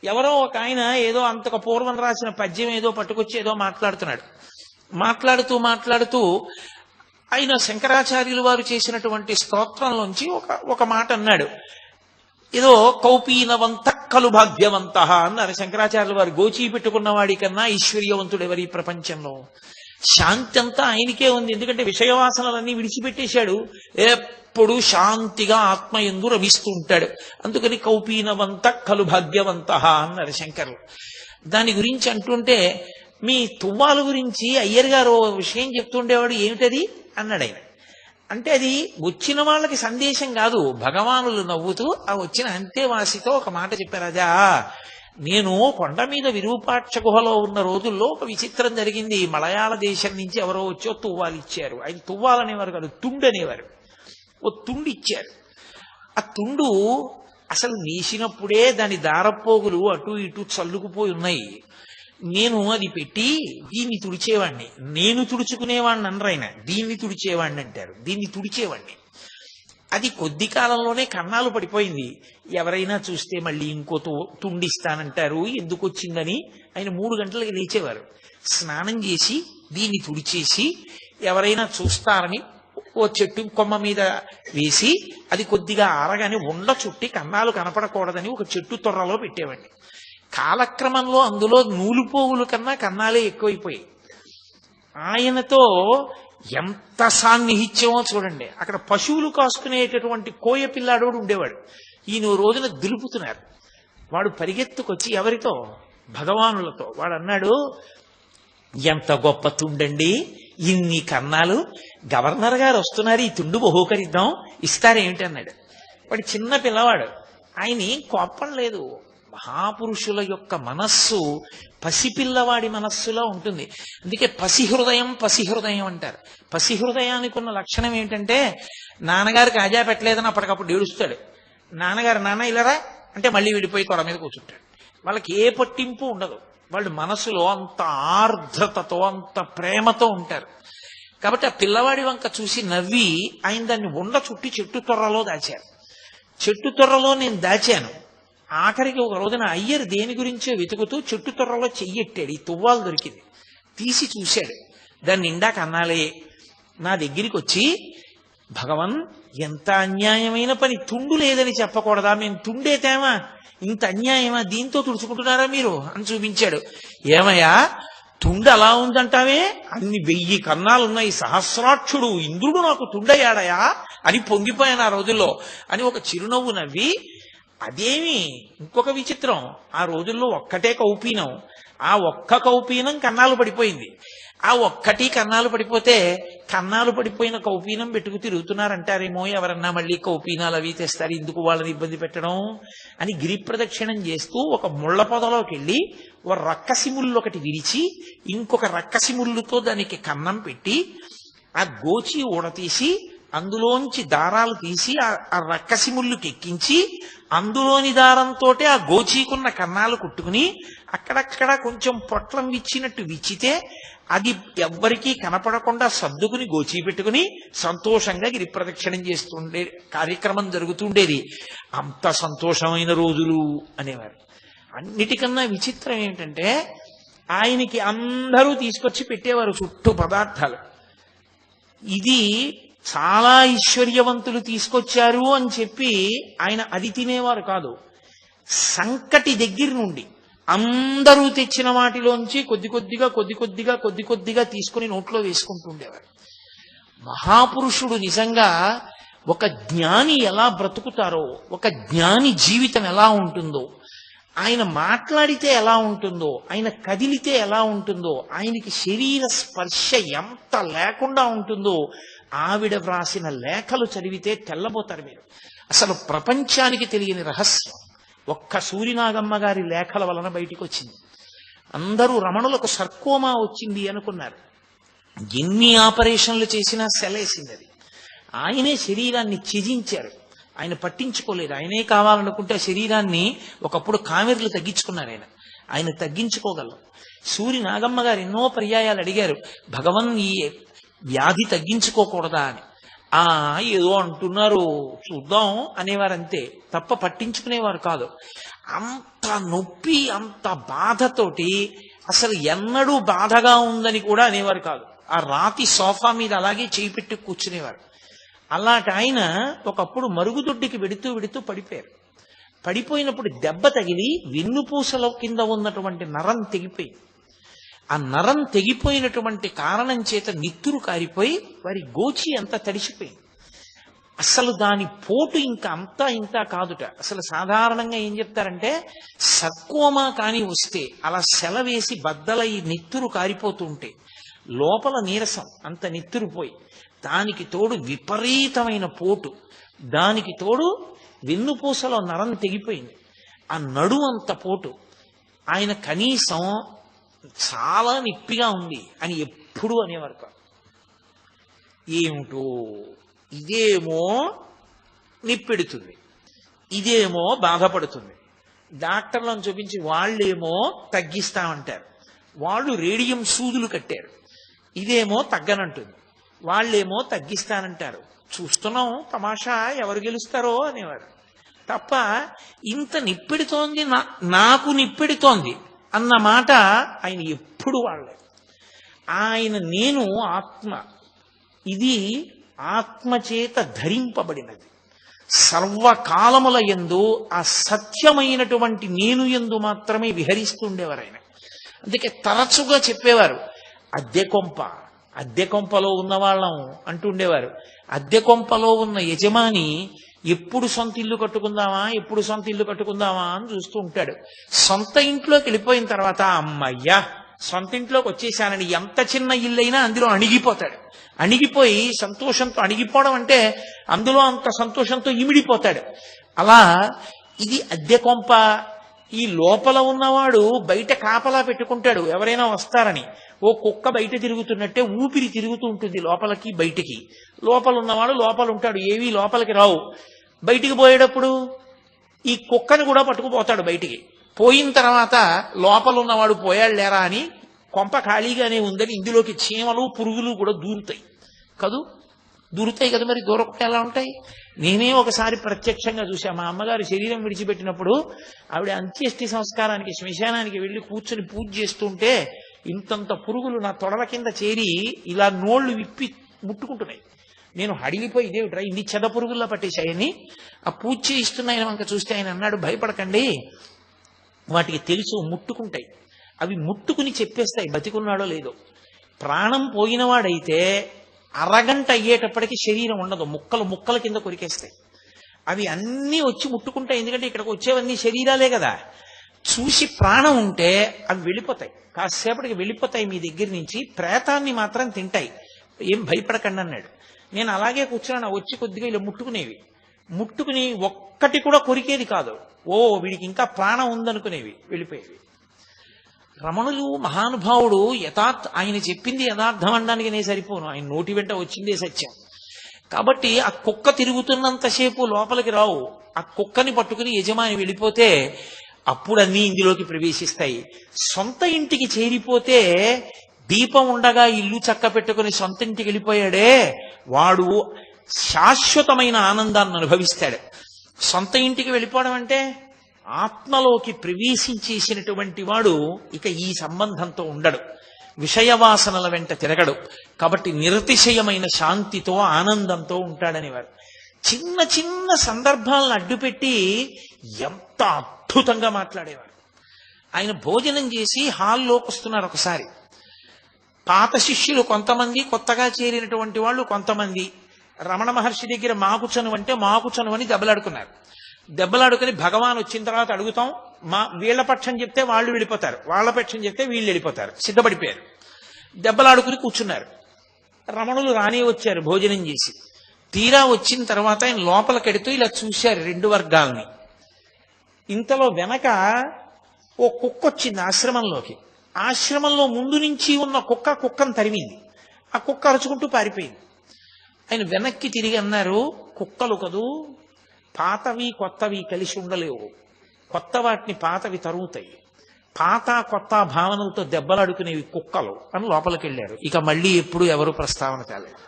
ఎవరో ఒక ఆయన ఏదో అంతకు పూర్వం రాసిన పద్యం ఏదో పట్టుకొచ్చి ఏదో మాట్లాడుతున్నాడు. మాట్లాడుతూ మాట్లాడుతూ ఆయన శంకరాచార్యులు వారు చేసినటువంటి స్తోత్రంలోంచి ఒక మాట అన్నాడు. ఏదో కౌపీనవంత కలు భాగ్యవంత అన్నారు శంకరాచార్యులు వారు. గోచీ పెట్టుకున్న వాడి కన్నా ఐశ్వర్యవంతుడు ఎవరి ప్రపంచంలో? శాంతి అంతా ఆయనకే ఉంది, ఎందుకంటే విషయవాసనలన్నీ విడిచిపెట్టేశాడు. ఎప్పుడు శాంతిగా ఆత్మయందు రమిస్తూ ఉంటాడు. అందుకని కౌపీనవంత కలు భాగ్యవంత అన్నారు శంకరులు. దాని గురించి అంటుంటే, మీ తువ్వాల గురించి అయ్యర్ గారు విషయం చెప్తుండేవాడు, ఏమిటది అన్నాడు ఆయన. అంటే అది వచ్చిన వాళ్ళకి సందేశం కాదు, భగవానులు నవ్వుతూ ఆ వచ్చిన అంతేవాసితో ఒక మాట చెప్పారు. అదా, నేను కొండ మీద విరూపాక్ష గుహలో ఉన్న రోజుల్లో ఒక విచిత్రం జరిగింది. మలయాళ దేశం నుంచి ఎవరో వచ్చో తువ్వాలు ఇచ్చారు. ఆయన తువ్వాలనేవారు కాదు, తుండు అనేవారు. ఓ తుండు ఇచ్చారు. ఆ తుండు అసలు నేసినప్పుడే దాని దారపోగులు అటు ఇటు చల్లుకుపోయి ఉన్నాయి. నేను అది పెట్టి దీన్ని తుడిచేవాడిని. నేను తుడుచుకునేవాడిని అనరు ఆయన, దీన్ని తుడిచేవాడిని అంటారు. దీన్ని తుడిచేవాడిని. అది కొద్ది కాలంలోనే కన్నాలు పడిపోయింది. ఎవరైనా చూస్తే మళ్ళీ ఇంకో తుండిస్తానంటారు. ఎందుకు వచ్చిందని ఆయన 3 గంటలకి లేచేవారు. స్నానం చేసి దీన్ని తుడిచేసి ఎవరైనా చూస్తారని ఓ చెట్టు కొమ్మ మీద వేసి అది కొద్దిగా ఆరగానే ఉండ చుట్టి కన్నాలు కనపడకూడదని ఒక చెట్టు తొర్రలో పెట్టేవాడిని. కాలక్రమంలో అందులో నూలుపోగుల కన్నా కన్నాలే ఎక్కువైపోయాయి. ఆయనతో ఎంత సాన్నిహిత్యమో చూడండి. అక్కడ పశువులు కాసుకునేటటువంటి కోయ పిల్లాడోడు ఉండేవాడు. ఈయన రోజున దులుపుతున్నారు. వాడు పరిగెత్తుకొచ్చి ఎవరితో? భగవానులతో. వాడు అన్నాడు, ఎంత గొప్ప తుండండి, ఇన్ని కన్నాలు, గవర్నర్ గారు వస్తున్నారు, ఈ తుండు బహూకరిద్దాం, ఇస్తారేమిటి అన్నాడు. వాడు చిన్న పిల్లవాడు. ఆయన ఏం కోపం లేదు. మహాపురుషుల యొక్క మనస్సు పసిపిల్లవాడి మనస్సులో ఉంటుంది. అందుకే పసిహృదయం అంటారు. పసిహృదయానికి ఉన్న లక్షణం ఏంటంటే, నాన్నగారు కాజా పెట్టలేదని అప్పటికప్పుడు ఏడుస్తాడు. నాన్న ఇలారా అంటే మళ్ళీ విడిపోయి కొర మీద కూర్చుంటాడు. వాళ్ళకి ఏ పట్టింపు ఉండదు. వాళ్ళు మనసులో అంత ఆర్ద్రతతో అంత ప్రేమతో ఉంటారు. కాబట్టి ఆ పిల్లవాడి వంక చూసి నవ్వి ఆయన దాన్ని ఉండ చుట్టి చెట్టు తొర్రలో దాచారు. చెట్టు తొర్రలో నేను దాచాను. ఆఖరికి ఒక రోజున అయ్యర్ దేని గురించో వెతుకుతూ చెట్టు తొర్రలో చెయ్యెట్టాడు. ఈ తువ్వాలు దొరికింది. తీసి చూశాడు. దాన్ని నిండా కన్నాలే. నా దగ్గరికి వచ్చి, భగవన్ ఎంత అన్యాయమైన పని, తుండు లేదని చెప్పకూడదా? మేము తుండేతేమా, ఇంత అన్యాయమా, దీంతో తుడుచుకుంటున్నారా మీరు అని చూపించాడు. ఏమయ్యా తుండు అలా ఉందంటావే, అన్ని 1000 కన్నాలున్నాయి, సహస్రాక్షుడు ఇంద్రుడు నాకు తుండయ్యాడయా అని పొంగిపోయాను ఆ రోజుల్లో అని ఒక చిరునవ్వు నవ్వి, అదేమి ఇంకొక విచిత్రం, ఆ రోజుల్లో ఒక్కటే కౌపీనం, ఆ ఒక్క కౌపీనం కన్నాలు పడిపోయింది. ఆ ఒక్కటి కన్నాలు పడిపోతే, కన్నాలు పడిపోయిన కౌపీనం పెట్టుకు తిరుగుతున్నారంటారేమో, ఎవరన్నా మళ్ళీ కౌపీనాలు అవి తెస్తారు, ఎందుకు వాళ్ళని ఇబ్బంది పెట్టడం అని గిరి ప్రదక్షిణం చేస్తూ ఒక ముళ్ళ పొదలోకి వెళ్ళి ఒక రక్కసి ముళ్ళు ఒకటి విరిచి ఇంకొక రక్కసి ముళ్ళుతో దానికి కన్నం పెట్టి ఆ గోచి ఊడతీసి అందులోంచి దారాలు తీసి ఆ రక్కసి ముళ్ళుకి ఎక్కించి అందులోని దారంతో ఆ గోచీకున్న కన్నాలు కుట్టుకుని అక్కడక్కడ కొంచెం పొట్లం విచ్చినట్టు విచ్చితే అది ఎవ్వరికీ కనపడకుండా సర్దుకుని గోచీ పెట్టుకుని సంతోషంగా గిరి ప్రదక్షిణం చేస్తుండే కార్యక్రమం జరుగుతుండేది. అంత సంతోషమైన రోజులు అనేవారు. అన్నిటికన్నా విచిత్రం ఏంటంటే, ఆయనకి అందరూ తీసుకొచ్చి పెట్టేవారు చుట్టూ పదార్థాలు. ఇది చాలా ఐశ్వర్యవంతులు తీసుకొచ్చారు అని చెప్పి ఆయన అది తినేవారు కాదు. సంకటి దగ్గర నుండి అందరూ తెచ్చిన వాటిలోంచి కొద్ది కొద్దిగా తీసుకుని నోట్లో వేసుకుంటుండేవారు. మహాపురుషుడు నిజంగా ఒక జ్ఞాని ఎలా బ్రతుకుతారో, ఒక జ్ఞాని జీవితం ఎలా ఉంటుందో, ఆయన మాట్లాడితే ఎలా ఉంటుందో, ఆయన కదిలితే ఎలా ఉంటుందో, ఆయనకి శరీర స్పర్శ ఎంత లేకుండా ఉంటుందో, ఆవిడ వ్రాసిన లేఖలు చదివితే తెల్లబోతారు మీరు. అసలు ప్రపంచానికి తెలియని రహస్యం ఒక్క సూరినాగమ్మ గారి లేఖల వలన బయటికి వచ్చింది. అందరూ రమణులకు సర్కోమా వచ్చింది అనుకున్నారు. ఎన్ని ఆపరేషన్లు చేసినా సెలేసింది అది. ఆయనే శరీరాన్ని త్యజించారు. ఆయన పట్టించుకోలేదు. ఆయనే కావాలనుకుంటే శరీరాన్ని ఒకప్పుడు కామెర్లు తగ్గించుకున్నారు. ఆయన తగ్గించుకోగలరు. సూరి నాగమ్మ గారు ఎన్నో పర్యాయాలు అడిగారు, భగవన్ ఈ వ్యాధి తగ్గించుకోకూడదా అని. ఆ ఏదో అంటున్నారు చూద్దాం అనేవారు అంతే, తప్ప పట్టించుకునేవారు కాదు. అంత నొప్పి అంత బాధతోటి అసలు ఎన్నడూ బాధగా ఉందని కూడా అనేవారు కాదు. ఆ రాతి సోఫా మీద అలాగే చేయి పెట్టి కూర్చునేవారు. అలాంటి ఆయన ఒకప్పుడు మరుగుదొడ్డికి వెడుతూ వెడుతూ పడిపోయారు. పడిపోయినప్పుడు దెబ్బ తగిలి వెన్నుపూసల కింద ఉన్నటువంటి నరం తెగిపోయింది. ఆ నరం తెగిపోయినటువంటి కారణం చేత నిత్తురు కారిపోయి వారి గోచి అంతా తడిసిపోయింది. అసలు దాని పోటు ఇంకా అంతా ఇంతా కాదుట. అసలు సాధారణంగా ఏం చెప్తారంటే సర్కోమా కాని వస్తే అలా సెలవేసి బద్దలై నిత్తురు కారిపోతూ ఉంటే లోపల నీరసం అంత నిత్తురు పోయి, దానికి తోడు విపరీతమైన పోటు, దానికి తోడు వెన్నుపూసలో నరం తెగిపోయింది, ఆ నడుము అంత పోటు. ఆయన కనీసం చాలా నిప్పిగా ఉంది అని ఎప్పుడూ అనేవారు కాదు. ఏమిటో ఇదేమో నిప్పెడుతుంది, ఇదేమో బాధపడుతుంది. డాక్టర్లను చూపించి వాళ్ళేమో తగ్గిస్తామంటారు, వాళ్ళు రేడియం సూదులు కట్టారు. ఇదేమో తగ్గనంటుంది, వాళ్ళేమో తగ్గిస్తానంటారు. చూస్తున్నాం తమాషా, ఎవరు గెలుస్తారో అనేవారు తప్ప ఇంత నిప్పెడుతోంది నాకు నిప్పెడుతోంది అన్న మాట ఆయన ఎప్పుడు వాడలేదు. ఆయన నేను ఆత్మ, ఇది ఆత్మచేత ధరింపబడినది. సర్వకాలముల యందు ఆ సత్యమైనటువంటి నేను యందు మాత్రమే విహరిస్తుండేవారు ఆయన. అందుకే తరచుగా చెప్పేవారు అద్దె కొంప, అద్దె కొంపలో ఉన్నవాళ్ళం అంటుండేవారు. అద్దె కొంపలో ఉన్న యజమాని ఎప్పుడు సొంత ఇల్లు కట్టుకుందామా, ఎప్పుడు సొంత ఇల్లు కట్టుకుందామా అని చూస్తూ ఉంటాడు. సొంత ఇంట్లోకి వెళ్ళిపోయిన తర్వాత అమ్మయ్యా సొంత ఇంట్లోకి వచ్చేసానని ఎంత చిన్న ఇల్లైనా అందులో అణిగిపోతాడు. అణిగిపోయి సంతోషంతో, అణిగిపోవడం అంటే అందులో అంత సంతోషంతో ఇమిడిపోతాడు. అలా ఇది అద్దె కొంప. ఈ లోపల ఉన్నవాడు బయట కాపలా పెట్టుకుంటాడు ఎవరైనా వస్తారని. ఓ కుక్క బయట తిరుగుతున్నట్టే ఊపిరి తిరుగుతూ ఉంటుంది లోపలికి బయటికి. లోపల ఉన్నవాడు లోపల ఉంటాడు, ఏవీ లోపలికి రావు. బయటికి పోయేటప్పుడు ఈ కుక్కను కూడా పట్టుకుపోతాడు బయటికి. పోయిన తర్వాత లోపల ఉన్నవాడు పోయాడు లేరా అని కొంప ఖాళీగానే ఉందని ఇందులోకి చీమలు పురుగులు కూడా దూరుతాయి కదూ, దూరుతాయి కదా, మరి దూరకుండా ఎలా ఉంటాయి? నేనే ఒకసారి ప్రత్యక్షంగా చూశా. మా అమ్మగారు శరీరం విడిచిపెట్టినప్పుడు ఆవిడ అంత్యేష్టి సంస్కారానికి శ్మశానానికి వెళ్ళి కూర్చుని పూజ చేస్తుంటే ఇంతంత పురుగులు నా తొడల కింద చేరి ఇలా నోళ్లు విప్పి ముట్టుకుంటున్నాయి. నేను హడిలిపోయి ఇదేమిట్రా ఇన్ని చెద పురుగుల్లా పట్టేశాయని ఆ పూజ చేయిస్తున్న ఆయన వంక చూస్తే ఆయన అన్నాడు, భయపడకండి, వాటికి తెలుసు ముట్టుకుంటాయి, అవి ముట్టుకుని చెప్పేస్తాయి బతికున్నాడో లేదో. ప్రాణం పోయినవాడైతే అరగంట అయ్యేటప్పటికి శరీరం ఉండదు, ముక్కలు ముక్కల కింద కొరికేస్తాయి. అవి అన్నీ వచ్చి ముట్టుకుంటాయి, ఎందుకంటే ఇక్కడికి వచ్చేవన్నీ శరీరాలే కదా. చూసి ప్రాణం ఉంటే అవి వెళ్ళిపోతాయి, కాసేపటికి వెళ్ళిపోతాయి మీ దగ్గర నుంచి. ప్రేతాన్ని మాత్రం తింటాయి, ఏం భయపడకండి అన్నాడు. నేను అలాగే కూర్చున్నాను, వచ్చి కొద్దిగా ఇలా ముట్టుకునేవి, ముట్టుకుని ఒక్కటి కూడా కొరికేది కాదు. ఓ వీడికి ఇంకా ప్రాణం ఉందనుకునేవి, వెళ్ళిపోయేవి. రమణులు మహానుభావుడు ఆయన చెప్పింది యథార్థం అనడానికి నేను సరిపోను, ఆయన నోటి వెంట వచ్చిందే సత్యం. కాబట్టి ఆ కుక్క తిరుగుతున్నంతసేపు లోపలికి రావు. ఆ కుక్కని పట్టుకుని యజమాని వెళ్ళిపోతే అప్పుడు అన్నీ ఇందులోకి ప్రవేశిస్తాయి. సొంత ఇంటికి చేరిపోతే దీపం ఉండగా ఇల్లు చక్క పెట్టుకుని సొంత ఇంటికి వెళ్ళిపోయాడే వాడు శాశ్వతమైన ఆనందాన్ని అనుభవిస్తాడు. సొంత ఇంటికి వెళ్ళిపోవడం అంటే ఆత్మలోకి ప్రవేశించేసినటువంటి వాడు ఇక ఈ సంబంధంతో ఉండడు, విషయవాసనల వెంట తిరగడు. కాబట్టి నిరతిశయమైన శాంతితో ఆనందంతో ఉంటాడనేవారు. చిన్న చిన్న సందర్భాలను అడ్డుపెట్టి ఎంత అద్భుతంగా మాట్లాడేవారు. ఆయన భోజనం చేసి హాల్లోకి వస్తున్నారు ఒకసారి. పాత శిష్యులు కొంతమంది, కొత్తగా చేరినటువంటి వాళ్ళు కొంతమంది రమణ మహర్షి దగ్గర మాకు చనువు అంటే మాకు చనువు అని దెబ్బలాడుకున్నారు. దెబ్బలాడుకుని భగవాన్ వచ్చిన తర్వాత అడుగుతాం, వీళ్ల పక్షం చెప్తే వాళ్ళు వెళ్ళిపోతారు, వాళ్ళ పక్షం చెప్తే వీళ్ళు వెళ్ళిపోతారు, సిద్ధపడిపోయారు. దెబ్బలాడుకుని కూర్చున్నారు. రమణులు రానే వచ్చారు భోజనం చేసి. తీరా వచ్చిన తర్వాత ఆయన లోపలికెడుతూ ఇలా చూశారు రెండు వర్గాల్ని. ఇంతలో వెనక ఓ కుక్క వచ్చింది ఆశ్రమంలోకి. ఆశ్రమంలో ముందు నుంచి ఉన్న కుక్కను తరిమింది. ఆ కుక్క అరుచుకుంటూ పారిపోయింది. ఆయన వెనక్కి తిరిగి అన్నారు, కుక్కలు కదూ, పాతవి కొత్తవి కలిసి ఉండలేవు, కొత్త వాటిని పాతవి తరుగుతాయి, పాత కొత్త భావనలతో దెబ్బలాడుకునేవి కుక్కలు అని లోపలికి వెళ్ళారు. ఇక మళ్ళీ ఎప్పుడు ఎవరు ప్రస్తావన తేలేదు.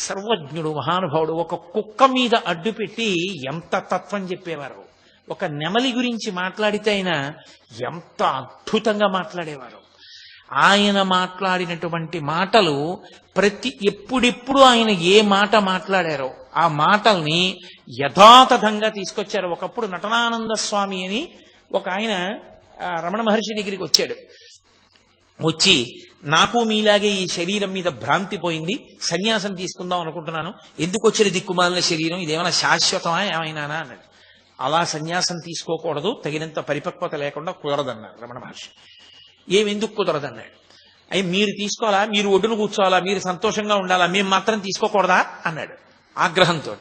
సర్వజ్ఞుడు, మహానుభావుడు. ఒక కుక్క మీద అడ్డు పెట్టి ఎంత తత్వం చెప్పేవారు. ఒక నెమలి గురించి మాట్లాడితే ఆయన ఎంత అద్భుతంగా మాట్లాడేవారు. ఆయన మాట్లాడినటువంటి మాటలు ఎప్పుడెప్పుడు ఆయన ఏ మాట మాట్లాడారో ఆ మాటల్ని యథాతథంగా తీసుకొచ్చారు. ఒకప్పుడు నటనానంద స్వామి అని ఒక ఆయన రమణ మహర్షి దగ్గరికి వచ్చాడు. వచ్చి, నాకు మీలాగే ఈ శరీరం మీద భ్రాంతి పోయింది, సన్యాసం తీసుకుందాం అనుకుంటున్నాను, ఎందుకు వచ్చిన దిక్కుమాలిన శరీరం, ఇదేమైనా శాశ్వతమా ఏమైనానా అన్నాడు. అలా సన్యాసం తీసుకోకూడదు, తగినంత పరిపక్వత లేకుండా కుదరదన్నారు రమణ మహర్షి. ఎందుకు కుదరదన్నాడు. అయ్యి మీరు తీసుకోవాలా, మీరు ఒడ్డును కూర్చోవాలా, మీరు సంతోషంగా ఉండాలా, మేము మాత్రం తీసుకోకూడదా అన్నాడు ఆగ్రహంతో.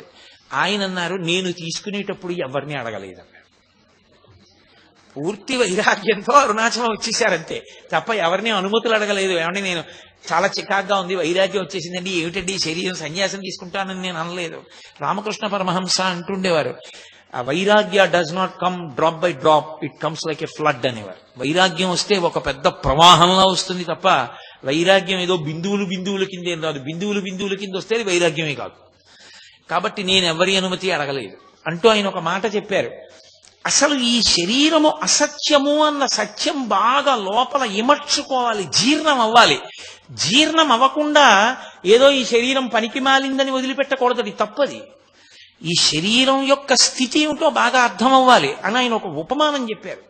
ఆయన అన్నారు, నేను తీసుకునేటప్పుడు ఎవరిని అడగలేదన్నాడు. పూర్తి వైరాగ్యంతో అరుణాచలం వచ్చేసారంతే తప్ప ఎవరిని అనుమతులు అడగలేదు. ఏమంటే నేను చాలా చికాగ్గా ఉంది, వైరాగ్యం వచ్చేసిందండి, ఏమిటండి శరీరం, సన్యాసం తీసుకుంటానని నేను అనలేదు. రామకృష్ణ పరమహంస అంటుండేవారు, వైరాగ్య does not come drop by drop, it comes like a flood అనేవారు. వైరాగ్యం వస్తే ఒక పెద్ద ప్రవాహంలా వస్తుంది తప్ప వైరాగ్యం ఏదో బిందువులు బిందువుల కింద ఏం రాదు. బిందువులు బిందువుల కింద వస్తే అది వైరాగ్యమే కాదు. కాబట్టి నేను ఎవరి అనుమతి అడగలేదు అంటూ ఆయన ఒక మాట చెప్పారు. అసలు ఈ శరీరము అసత్యము అన్న సత్యం బాగా లోపల ఇమర్చుకోవాలి, జీర్ణం అవ్వాలి. జీర్ణం అవ్వకుండా ఏదో ఈ శరీరం పనికి మాలిందని వదిలిపెట్టకూడదు, అది తప్పది. ఈ శరీరం యొక్క స్థితి ఏమిటో బాగా అర్థం అవ్వాలి అని ఆయన ఒక ఉపమానం చెప్పారు.